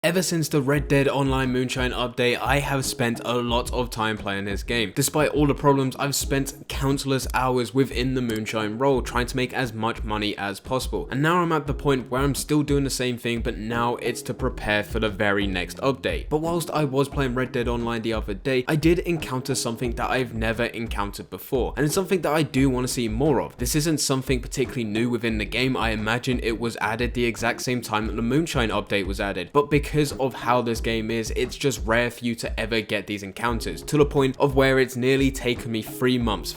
Ever since the Red Dead Online Moonshine update, I have spent a lot of time playing this game. Despite all the problems, I've spent countless hours within the Moonshine role trying to make as much money as possible. And now I'm at the point where I'm still doing the same thing, but now it's to prepare for the very next update. But whilst I was playing Red Dead Online the other day, I did encounter something that I've never encountered before. And it's something that I do want to see more of. This isn't something particularly new within the game. I imagine it was added the exact same time that the Moonshine update was added. But because of how this game is, it's just rare for you to ever get these encounters, to the point of where it's nearly taken me 3 months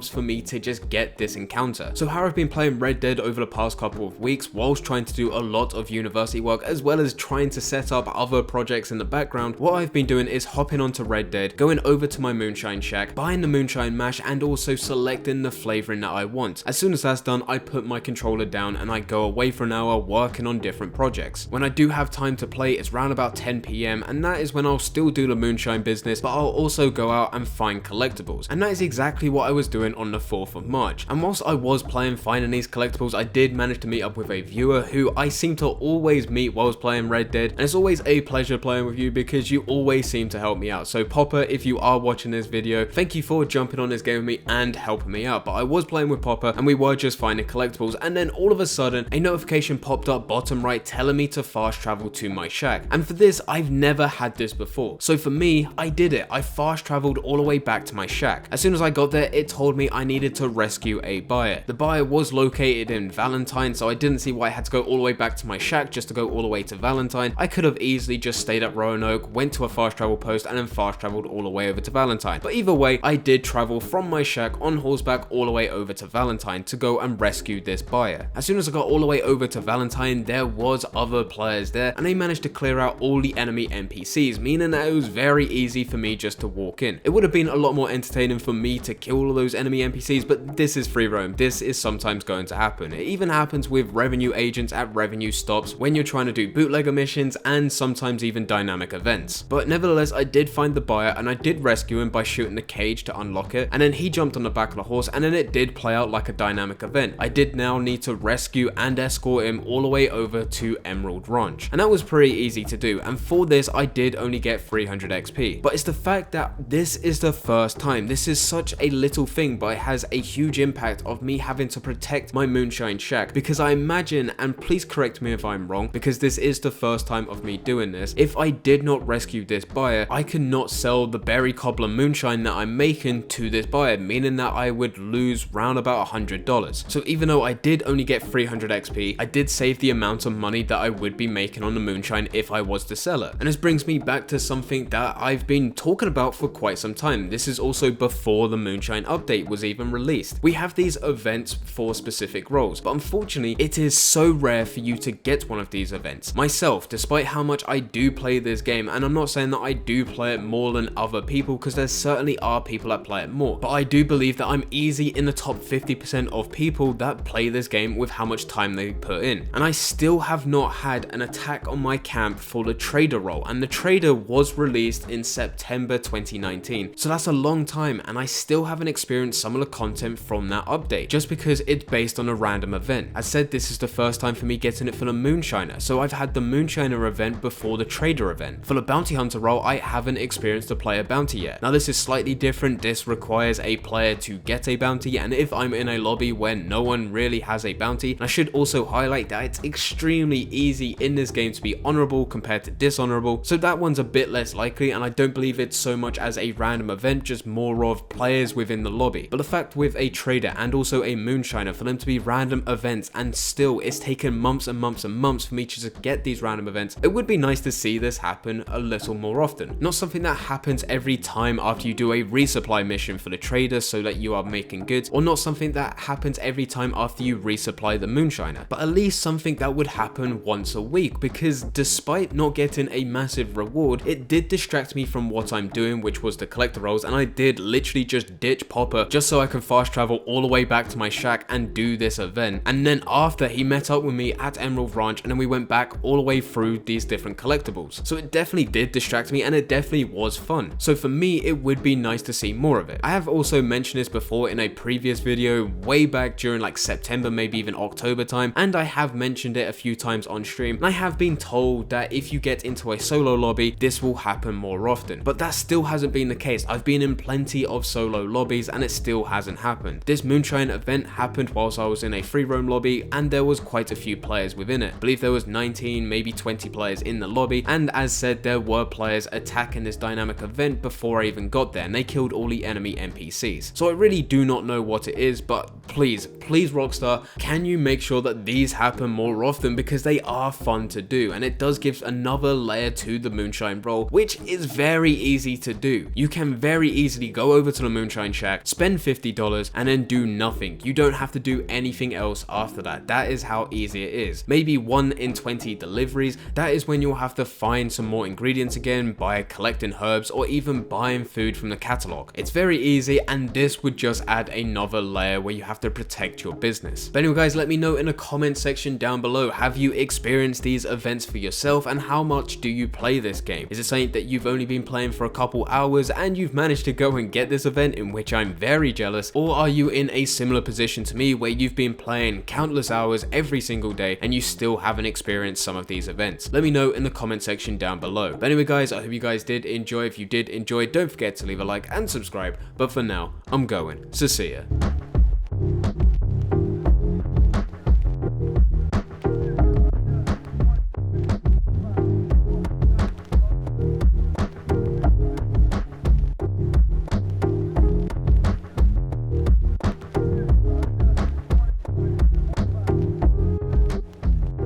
for me to just get this encounter. So how I've been playing Red Dead over the past couple of weeks whilst trying to do a lot of university work as well as trying to set up other projects in the background, what I've been doing is hopping onto Red Dead, going over to my Moonshine Shack, buying the Moonshine Mash and also selecting the flavouring that I want. As soon as that's done, I put my controller down and I go away for an hour working on different projects. When I do have time to play, it's around about 10 PM and that is when I'll still do the Moonshine business, but I'll also go out and find collectibles. And that is exactly what I was doing on the 4th of March. And whilst I was playing finding these collectibles, I did manage to meet up with a viewer who I seem to always meet whilst playing Red Dead, and it's always a pleasure playing with you because you always seem to help me out. So Popper, if you are watching this video, thank you for jumping on this game with me and helping me out. But I was playing with Popper and we were just finding collectibles, and then all of a sudden a notification popped up bottom right telling me to fast travel to my shack. And for this, I've never had this before. So for me, I did it. I fast traveled all the way back to my shack. As soon as I got there, it told me I needed to rescue a buyer. The buyer was located in Valentine, so I didn't see why I had to go all the way back to my shack just to go all the way to Valentine. I could have easily just stayed at Roanoke, went to a fast travel post, and then fast traveled all the way over to Valentine. But either way, I did travel from my shack on horseback all the way over to Valentine to go and rescue this buyer. As soon as I got all the way over to Valentine, there was other players there, and they managed to clear out all the enemy NPCs, meaning that it was very easy for me just to walk in. It would have been a lot more entertaining for me to kill all of those enemy NPCs, but this is free roam. This is sometimes going to happen. It even happens with revenue agents at revenue stops when you're trying to do bootlegger missions and sometimes even dynamic events. But nevertheless, I did find the buyer and I did rescue him by shooting the cage to unlock it, and then he jumped on the back of the horse, and then it did play out like a dynamic event. I did now need to rescue and escort him all the way over to Emerald Ranch, and that was pretty easy to do. And for this, I did only get 300 XP. But it's the fact that this is the first time. This is such a little thing, but it has a huge impact of me having to protect my Moonshine Shack, because I imagine, and please correct me if I'm wrong, because this is the first time of me doing this, if I did not rescue this buyer, I could not sell the berry cobbler moonshine that I'm making to this buyer, meaning that I would lose round about $100. So even though I did only get 300 XP, I did save the amount of money that I would be making on the moonshine if I was to sell it. And this brings me back to something that I've been talking about for quite some time. This is also before the Moonshine update was even released. We have these events for specific roles, but unfortunately it is so rare for you to get one of these events. Myself, despite how much I do play this game, and I'm not saying that I do play it more than other people, because there certainly are people that play it more, but I do believe that I'm easy in the top 50% of people that play this game with how much time they put in. And I still have not had an attack on my camp for the trader role, and the trader was released in September 2019, so that's a long time, and I still haven't experienced some of the content from that update just because it's based on a random event. As said, this is the first time for me getting it for the Moonshiner, so I've had the Moonshiner event before the trader event. For the bounty hunter role, I haven't experienced a player bounty yet. Now this is slightly different. This requires a player to get a bounty, and if I'm in a lobby where no one really has a bounty, and I should also highlight that it's extremely easy in this game to be honorable compared to dishonorable, so that one's a bit less likely, and I don't believe it's so much as a random event, just more of players within the lobby. But the fact with a trader and also a moonshiner, for them to be random events, and still it's taken months and months and months for me to just get these random events, it would be nice to see this happen a little more often. Not something that happens every time after you do a resupply mission for the trader so that you are making goods, or not something that happens every time after you resupply the moonshiner, but at least something that would happen once a week, because despite not getting a massive reward, it did distract me from what I'm doing, which was the collector roles, and I did literally just ditch Popper just so I can fast travel all the way back to my shack and do this event. And then after, he met up with me at Emerald Ranch, and then we went back all the way through these different collectibles. So it definitely did distract me, and it definitely was fun. So for me, it would be nice to see more of it. I have also mentioned this before in a previous video way back during like September, maybe even October time, and I have mentioned it a few times on stream, and I have been told told that if you get into a solo lobby, this will happen more often. But that still hasn't been the case. I've been in plenty of solo lobbies and it still hasn't happened. This moonshine event happened whilst I was in a free roam lobby and there was quite a few players within it. I believe there was 19, maybe 20 players in the lobby, and as said, there were players attacking this dynamic event before I even got there, and they killed all the enemy NPCs. So I really do not know what it is, but please Rockstar, can you make sure that these happen more often, because they are fun to do and it does give another layer to the moonshine role, which is very easy to do. You can very easily go over to the moonshine shack, spend $50 and then do nothing. You don't have to do anything else after that. That is how easy it is. Maybe 1 in 20 deliveries, that is when you'll have to find some more ingredients again by collecting herbs or even buying food from the catalog. It's very easy and this would just add another layer where you have to protect your business. But anyway guys, let me know in the comment section down below, have you experienced these events for yourself and how much do you play this game? Is it something that you've only been playing for a couple hours and you've managed to go and get this event, in which I'm very jealous, or are you in a similar position to me where you've been playing countless hours every single day and you still haven't experienced some of these events? Let me know in the comment section down below. But anyway guys, I hope you guys did enjoy. If you did enjoy, don't forget to leave a like and subscribe. But for now, I'm going. So see ya.